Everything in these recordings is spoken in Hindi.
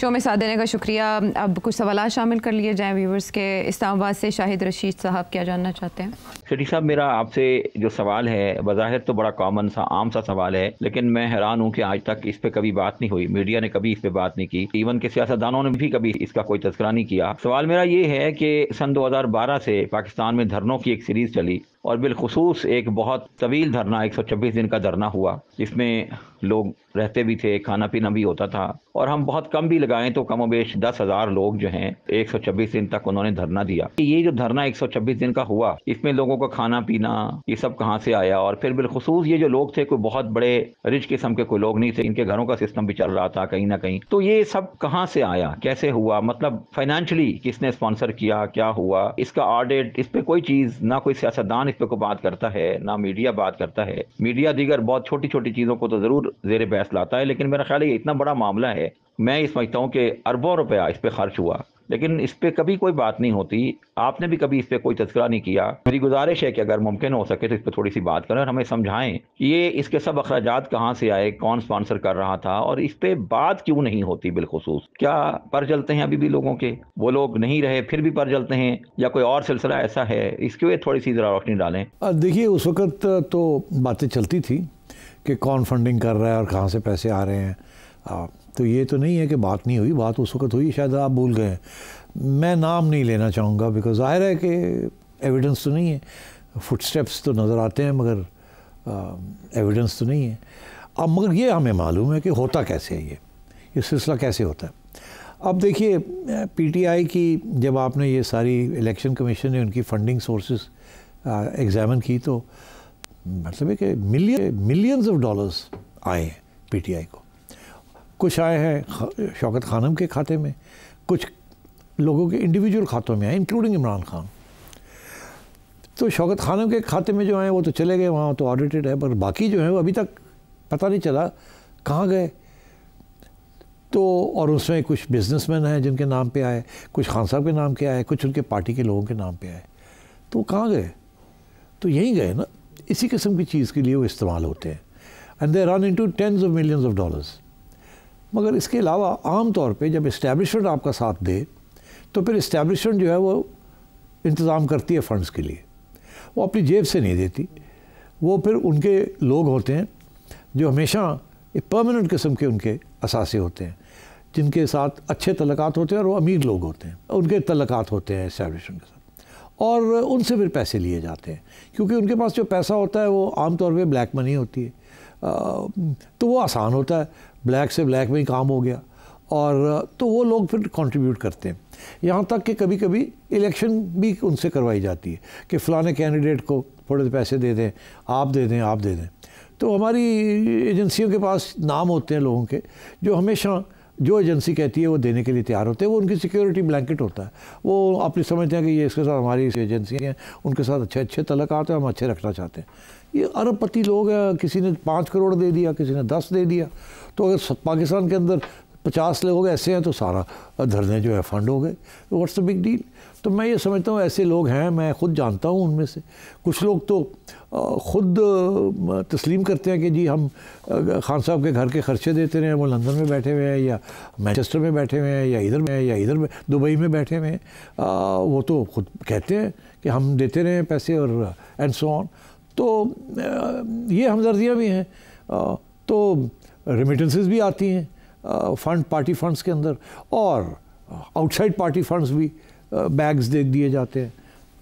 शो में साथ देने का शुक्रिया। अब कुछ सवाल शामिल कर लिए जाएं व्यूवर्स के। इस्लामाबाद से शाहिद रशीद साहब क्या जानना चाहते हैं? शरीफ साहब, मेरा आपसे जो सवाल है बज़ाहिर तो बड़ा कॉमन सा आम सा सवाल है, लेकिन मैं हैरान हूँ कि आज तक इस पे कभी बात नहीं हुई। मीडिया ने कभी इस पे बात नहीं की, इवन के सियासतदानों ने भी कभी इसका कोई तज़किरा नहीं किया। सवाल मेरा ये है कि सन 2012 से पाकिस्तान में धरनों की एक सीरीज़ चली और बिलखुसूस एक बहुत तवील धरना 126 दिन का धरना हुआ, जिसमें लोग रहते भी थे, खाना पीना भी होता था, और हम बहुत कम भी लगाएं तो कमोबेश 10,000 लोग जो हैं 126 दिन तक उन्होंने धरना दिया। ये जो धरना 126 दिन का हुआ, इसमें लोगों का खाना पीना ये सब कहाँ से आया? और फिर बिलखुसूस ये जो लोग थे कोई बहुत बड़े रिच किस्म के कोई लोग नहीं थे, इनके घरों का सिस्टम भी चल रहा था कहीं ना कहीं। तो ये सब कहाँ से आया, कैसे हुआ? मतलब फाइनेंशियली किसने स्पॉन्सर किया, क्या हुआ, इसका ऑडिट, इस पे कोई चीज ना कोई सियासतदान इस पे को बात करता है, ना मीडिया बात करता है। मीडिया दीगर बहुत छोटी छोटी चीजों को तो जरूर जेर बहस लाता है, लेकिन मेरा ख्याल है ये इतना बड़ा मामला है, मैं ये समझता हूँ कि अरबों रुपया इस पे खर्च हुआ, लेकिन इस पे कभी कोई बात नहीं होती। आपने भी कभी इस पे कोई तज़किरा नहीं किया। मेरी गुजारिश है कि अगर मुमकिन हो सके तो इस पे थोड़ी सी बात करें और हमें समझाएं कि ये इसके सब अखराजात कहाँ से आए, कौन स्पॉन्सर कर रहा था, और इस पे बात क्यों नहीं होती बिलखुसूस। क्या पर जलते हैं अभी भी लोगों के, वो लोग नहीं रहे फिर भी पर जलते हैं, या कोई और सिलसिला ऐसा है? इसके लिए थोड़ी सी ज़रा रोशनी डालें। देखिए, उस वक्त तो बातें चलती थी कि कौन फंडिंग कर रहा है और कहाँ से पैसे आ रहे हैं। तो ये तो नहीं है कि बात नहीं हुई, बात उस वक्त हुई, शायद आप भूल गए। मैं नाम नहीं लेना चाहूँगा बिकॉज ज़ाहिर है कि एविडेंस तो नहीं है, फुटस्टेप्स तो नज़र आते हैं मगर एविडेंस तो नहीं है। अब मगर ये हमें मालूम है कि होता कैसे है, ये सिलसिला कैसे होता है। अब देखिए, पीटीआई की जब आपने ये सारी इलेक्शन कमीशन ने उनकी फंडिंग सोर्सेज एग्ज़ामिन की तो मतलब है कि मिलियंस ऑफ डॉलर्स आए हैं पीटीआई को। कुछ आए हैं शौकत खानम के खाते में, कुछ लोगों के इंडिविजुअल खातों में आए, इंक्लूडिंग इमरान खान। तो शौकत खानम के खाते में जो आए वो तो चले गए, वहाँ तो ऑडिटेड है, पर बाकी जो है वो अभी तक पता नहीं चला कहाँ गए। तो और उसमें कुछ बिजनेसमैन हैं जिनके नाम पे आए, कुछ खान साहब के नाम के आए, कुछ उनके पार्टी के लोगों के नाम पे आए। तो कहाँ गए? तो यहीं गए ना। इसी किस्म की चीज़ के लिए वो इस्तेमाल होते हैं and they run into tens of millions of dollars. मगर इसके अलावा आम तौर पे जब इस्टेब्लिशमेंट आपका साथ दे तो फिर इस्टेब्लिशमेंट जो है वो इंतज़ाम करती है फ़ंड्स के लिए, वो अपनी जेब से नहीं देती। वो फिर उनके लोग होते हैं जो हमेशा एक परमानेंट किस्म के उनके असासे होते हैं, जिनके साथ अच्छे तल्लुकात होते हैं और वो अमीर लोग होते हैं, उनके तल्लुकात होते हैं इस्टेब्लिशमेंट के साथ, और उनसे फिर पैसे लिए जाते हैं क्योंकि उनके पास जो पैसा होता है वो आम तौर पे ब्लैक मनी होती है। तो वो आसान होता है, ब्लैक से ब्लैक में ही काम हो गया, और तो वो लोग फिर कंट्रीब्यूट करते हैं। यहाँ तक कि कभी कभी इलेक्शन भी उनसे करवाई जाती है कि फ़लाने कैंडिडेट को थोड़े पैसे दे दें, आप दे दें, आप दे दें। तो हमारी एजेंसियों के पास नाम होते हैं लोगों के जो हमेशा जो एजेंसी कहती है वो देने के लिए तैयार होते हैं। वो उनकी सिक्योरिटी ब्लैंकेट होता है। वो आप समझते हैं कि ये इसके साथ हमारी एजेंसी हैं, उनके साथ अच्छे अच्छे तल्लुकात हैं, हम अच्छे रखना चाहते हैं। ये अरबपति लोग हैं, किसी ने 5 करोड़ दे दिया, किसी ने 10 दे दिया। तो अगर पाकिस्तान के अंदर 50 लोग ऐसे हैं तो सारा धरने जो है फंड हो गए। What's the big deal? तो मैं ये समझता हूँ ऐसे लोग हैं, मैं ख़ुद जानता हूँ उनमें से। कुछ लोग तो ख़ुद तस्लीम करते हैं कि जी हम खान साहब के घर के खर्चे देते रहे, वो लंदन में बैठे हुए हैं या मैनचेस्टर में बैठे हुए हैं या इधर में दुबई में बैठे हुए हैं। वो तो ख़ुद कहते हैं कि हम देते रहे पैसे और एंड सो ऑन। तो ये हमदर्दियाँ भी हैं। तो रेमिटेंसेस भी आती हैं फंड, पार्टी फंड्स के अंदर, और आउटसाइड पार्टी फंड्स भी बैग्स दे दिए जाते हैं।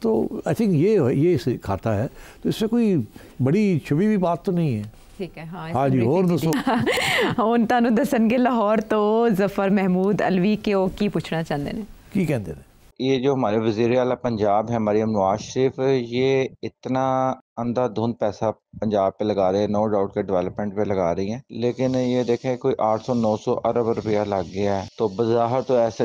तो आई थिंक ये खाता है, तो इससे कोई बड़ी छुपी हुई बात तो नहीं है। ठीक है। हाँ जी, और दसो ਹੁਣ ਤੁਹਾਨੂੰ ਦੱਸਣਗੇ ਲਾਹੌਰ ਤੋਂ ਜ਼ਫਰ महमूद अलवी के ओ की पूछना चाहते हैं? की कहते हैं ये जो हमारे वज़ीर आला पंजाब है मरियम नवाज शरीफ, ये इतना अंधाधुंध पैसा पंजाब पे लगा रहे हैं, नो डाउट के डेवलपमेंट पे लगा रही हैं, लेकिन ये देखें कोई 800-900 अरब रुपया लग गया है। तो बज़ाहिर तो ऐसा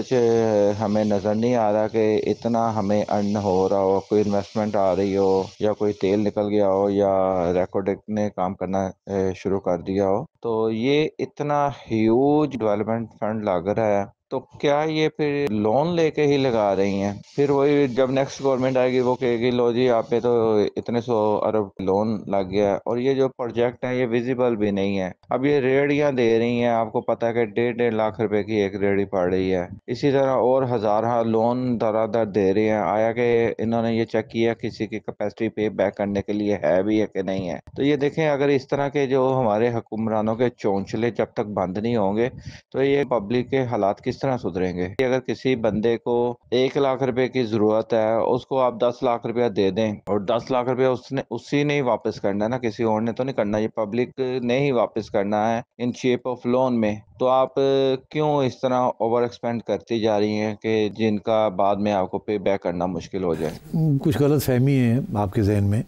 हमें नज़र नहीं आ रहा कि इतना हमें अर्न हो रहा हो, कोई इन्वेस्टमेंट आ रही हो, या कोई तेल निकल गया हो, या रेकॉर्ड ने काम करना शुरू कर दिया हो। तो ये इतना ह्यूज डेवलपमेंट फंड लग रहा है, तो क्या ये फिर लोन लेके ही लगा रही हैं? फिर वही जब नेक्स्ट गवर्नमेंट आएगी वो कहेगी लो जी आप पे तो इतने 100 अरब लोन लग गया है, और ये जो प्रोजेक्ट है ये विजिबल भी नहीं है। अब ये रेडियां दे रही हैं, आपको पता है कि 1.5 लाख रुपए की एक रेडी पड़ रही है। इसी तरह और हजार लोन दरादर दे रहे हैं। आया कि इन्होंने ये चेक किया किसी की कैपेसिटी पे बैक करने के लिए है भी है कि नहीं है। तो ये देखें, अगर इस तरह के जो हमारे हुक्मरानों के चौंचले जब तक बंद नहीं होंगे तो ये पब्लिक के हालात किस तरह सुधरेंगे? अगर किसी बंदे को 1 लाख रुपए की जरूरत है, उसको आप 10 लाख रुपया दे दें और 10 लाख रुपया उसने उसी ने ही वापस करना है ना, किसी और ने तो नहीं करना, ये पब्लिक ने ही वापस करना है इन शेप ऑफ लोन में। तो आप क्यों इस तरह ओवर एक्सपेंड करती जा रही हैं कि जिनका बाद में आपको पे बैक करना मुश्किल हो जाए? कुछ गलत फहमी है आपके जहन में।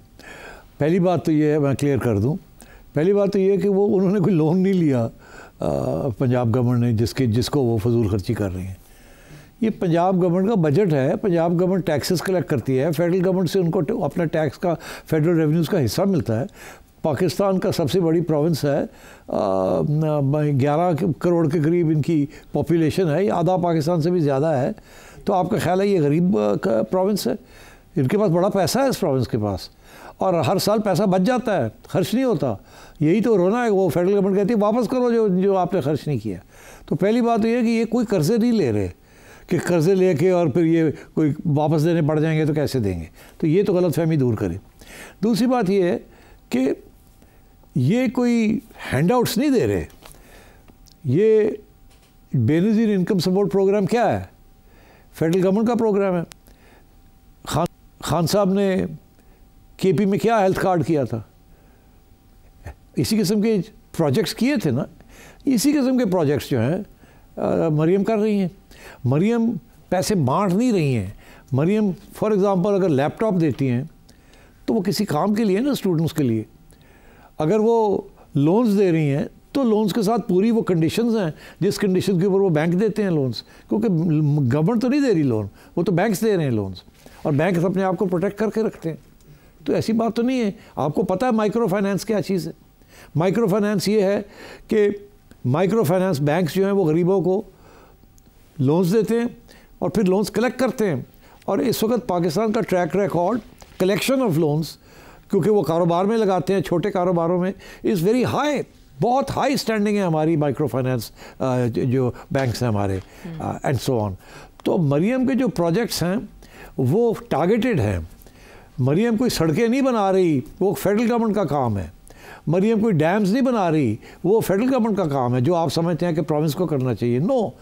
पहली बात तो ये है, मैं क्लियर कर दूं, पहली बात तो ये है कि वो उन्होंने कोई लोन नहीं लिया पंजाब गवर्नमेंट ने जिसको वो फजूल खर्ची कर रही हैं। ये पंजाब गवर्नमेंट का बजट है, पंजाब गवर्नमेंट टैक्सेस कलेक्ट करती है, फेडरल गवर्नमेंट से उनको अपना टैक्स का फेडरल रेवेन्यूज़ का हिस्सा मिलता है। पाकिस्तान का सबसे बड़ी प्रोविंस है, 11 करोड़ के करीब इनकी पॉपुलेशन है, ये आधा पाकिस्तान से भी ज़्यादा है। तो आपका ख्याल है ये गरीब प्रोविंस है? इनके पास बड़ा पैसा है इस प्रोविंस के पास, और हर साल पैसा बच जाता है, खर्च नहीं होता। यही तो रोना है, वो फेडरल गवर्नमेंट कहती है वापस करो जो आपने खर्च नहीं किया। तो पहली बात तो ये है कि ये कोई कर्जे नहीं ले रहे कि कर्जे लेके और फिर ये कोई वापस देने पड़ जाएंगे तो कैसे देंगे। तो ये तो गलतफहमी दूर करें। दूसरी बात ये है कि ये कोई हैंडआउट्स नहीं दे रहे। ये बेनज़ीर इनकम सपोर्ट प्रोग्राम क्या है? फेडरल गवर्नमेंट का प्रोग्राम है। खान साहब ने केपी में क्या हेल्थ कार्ड किया था? इसी किस्म के प्रोजेक्ट्स किए थे ना। इसी किस्म के प्रोजेक्ट्स जो हैं मरियम कर रही हैं। मरियम पैसे बांट नहीं रही हैं। मरियम फॉर एग्ज़ाम्पल अगर लैपटॉप देती हैं तो वो किसी काम के लिए ना, स्टूडेंट्स के लिए। अगर वो लोन्स दे रही हैं तो लोन्स के साथ पूरी वो कंडीशंस हैं जिस कंडीशन के ऊपर वो बैंक देते हैं लोन्स, क्योंकि गवर्नमेंट तो नहीं दे रही लोन, वो तो बैंक्स दे रहे हैं लोन्स, और बैंक अपने आप को प्रोटेक्ट करके रखते हैं। तो ऐसी बात तो नहीं है। आपको पता है माइक्रो फाइनेंस क्या चीज़ है? माइक्रो फाइनेंस ये है कि माइक्रो फाइनेंस बैंक्स जो हैं वो गरीबों को लोन्स देते हैं और फिर लोन्स कलेक्ट करते हैं। और इस वक्त पाकिस्तान का track record collection of loans, क्योंकि वो कारोबार में लगाते हैं, छोटे कारोबारों में, इज़ वेरी हाई। बहुत हाई स्टैंडिंग है हमारी माइक्रो फाइनेंस जो बैंक्स हैं हमारे, एंड सो ऑन। तो मरियम के जो प्रोजेक्ट्स हैं वो टारगेटेड हैं। मरियम कोई सड़कें नहीं बना रही, वो फेडरल गवर्नमेंट का काम है। मरियम कोई डैम्स नहीं बना रही, वो फेडरल गवर्नमेंट का काम है, जो आप समझते हैं कि प्रोविंस को करना चाहिए। नो,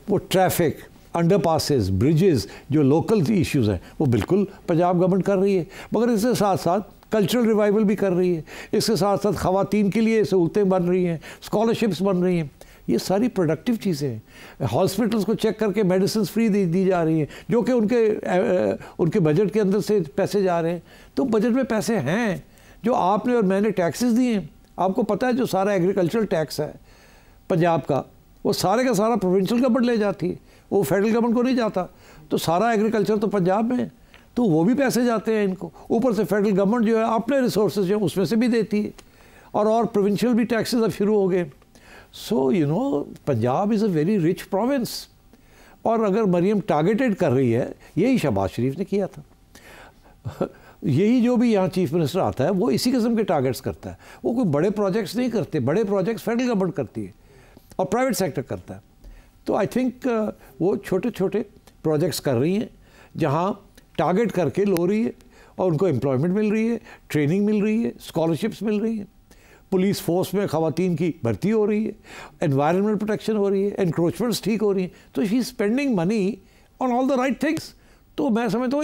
वो ट्रैफिक, अंडरपासेस, ब्रिजेस, जो लोकल इश्यूज़ हैं वो बिल्कुल पंजाब गवर्नमेंट कर रही है। मगर इसके साथ साथ कल्चरल रिवाइवल भी कर रही है। इसके साथ साथ ख़वातीन के लिए सहूलतें बन रही हैं, स्कॉलरशिप्स बन रही हैं। ये सारी प्रोडक्टिव चीज़ें हैं। हॉस्पिटल्स को चेक करके मेडिसिन फ्री दी जा रही हैं, जो कि उनके बजट के अंदर से पैसे जा रहे हैं। तो बजट में पैसे हैं जो आपने और मैंने टैक्सेस दिए हैं। आपको पता है जो सारा एग्रीकल्चरल टैक्स है पंजाब का, वो सारे का सारा प्रोविंशियल गवर्नमेंट ले जाती है, वो फेडरल गवर्नमेंट को नहीं जाता। तो सारा एग्रीकल्चर तो पंजाब में है, तो वो भी पैसे जाते हैं इनको। ऊपर से फेडरल गवर्नमेंट जो है अपने रिसोर्सेज जो है उसमें से भी देती है, और प्रोविंशियल भी टैक्सेस अब शुरू हो गए। So you know, Punjab is a very rich province. और अगर मरियम टारगेटेड कर रही है, यही शहबाज शरीफ ने किया था। यही जो भी यहाँ चीफ मिनिस्टर आता है वो इसी किस्म के टारगेट्स करता है। वो कोई बड़े प्रोजेक्ट्स नहीं करते, बड़े प्रोजेक्ट्स फेडरल गवर्नमेंट करती है और प्राइवेट सेक्टर करता है। तो आई थिंक वो छोटे छोटे प्रोजेक्ट्स कर रही हैं जहाँ टारगेट करके लो रही है, और उनको एम्प्लॉयमेंट मिल रही है, ट्रेनिंग मिल रही है, स्कॉलरशिप्स मिल रही हैं, पुलिस फोर्स में ख़वातीन की भर्ती हो रही है, एनवायरनमेंट प्रोटेक्शन हो रही है, एनक्रोचमेंट्स ठीक हो रही हैं। तो she is spending money on all the right things. तो मैं समझता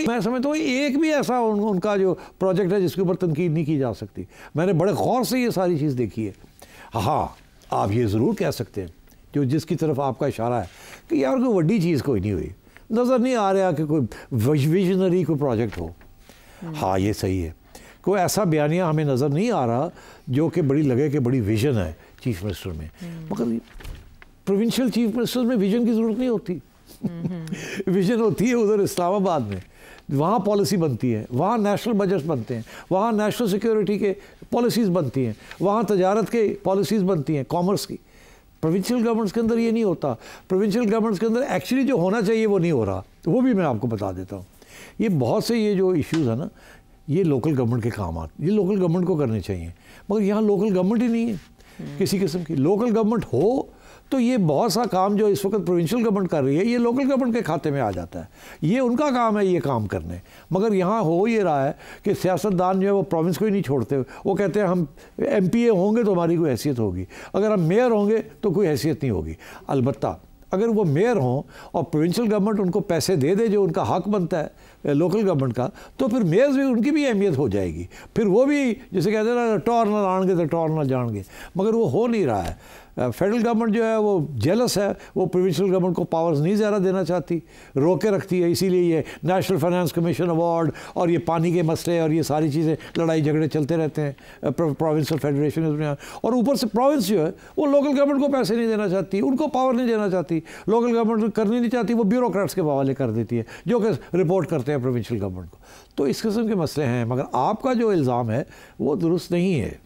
हूँ एक भी ऐसा उनका जो प्रोजेक्ट है जिसके ऊपर तनकीद नहीं की जा सकती। मैंने बड़े गौर से ये सारी चीज़ देखी है। हाँ, आप ये ज़रूर कह सकते हैं जो जिसकी तरफ आपका इशारा है कि यार कोई बड़ी चीज़ कोई नहीं हुई, नज़र नहीं आ रहा कि कोई विजनरी कोई प्रोजेक्ट हो। हाँ, ये सही है, कोई ऐसा बयानिया हमें नज़र नहीं आ रहा जो कि बड़ी लगे कि बड़ी विजन है चीफ मिनिस्टर में। मगर प्रोविंशियल चीफ मिनिस्टर में विजन की ज़रूरत नहीं होती। विजन होती है उधर इस्लामाबाद में, वहाँ पॉलिसी बनती है, वहाँ नेशनल बजट बनते हैं, वहाँ नेशनल सिक्योरिटी के पॉलिसीज़ बनती हैं, वहाँ तजारत के पॉलिसीज़ बनती हैं, कॉमर्स की। प्रोविंशियल गवर्नमेंट्स के अंदर ये नहीं होता। प्रोविंशियल गवर्नमेंट्स के अंदर एक्चुअली जो होना चाहिए वो नहीं हो रहा, वो भी मैं आपको बता देता हूँ। ये बहुत से ये जो इश्यूज़ है ना, ये लोकल गवर्नमेंट के काम आते, ये लोकल गवर्नमेंट को करने चाहिए, मगर यहाँ लोकल गवर्नमेंट ही नहीं है किसी किस्म की। लोकल गवर्नमेंट हो तो ये बहुत सा काम जो इस वक्त प्रोविंशियल गवर्नमेंट कर रही है ये लोकल गवर्नमेंट के खाते में आ जाता है, ये उनका काम है ये काम करने। मगर यहाँ हो ये रहा है कि सियासतदान जो है वो प्रोविंस को ही नहीं छोड़ते, वो कहते हैं हम MPA होंगे तो हमारी कोई हैसियत होगी, अगर हम मेयर होंगे तो कोई हैसियत नहीं होगी। अलबत्ता अगर वो मेयर हों और प्रोविंशियल गवर्नमेंट उनको पैसे दे दे जो उनका हक बनता है लोकल गवर्नमेंट का, तो फिर मेयर्स भी उनकी भी अहमियत हो जाएगी। फिर वो भी जैसे कहते हैं ना, टौर ना लाएंगे तो टौर ना जाएंगे, मगर वो हो नहीं रहा है। फेडरल गवर्नमेंट जो है वो जेलस है, वो प्रोविंशियल गवर्नमेंट को पावर्स नहीं ज़्यादा देना चाहती, रोके रखती है। इसीलिए ये नेशनल फाइनेंस कमीशन अवार्ड और ये पानी के मसले और ये सारी चीज़ें लड़ाई झगड़े चलते रहते हैं प्रोविंशियल फेडरेशन में। और ऊपर से प्रोविंस जो है वो लोकल गवर्नमेंट को पैसे नहीं देना चाहती, उनको पावर नहीं देना चाहती, लोकल गवर्नमेंट करनी नहीं चाहती, वो ब्यूरोक्रेट्स के हवाले कर देती है जो कि रिपोर्ट करते हैं प्रोविंशियल गवर्नमेंट को। तो इस किस्म के मसले हैं, मगर आपका जो इल्ज़ाम है वो दुरुस्त नहीं है।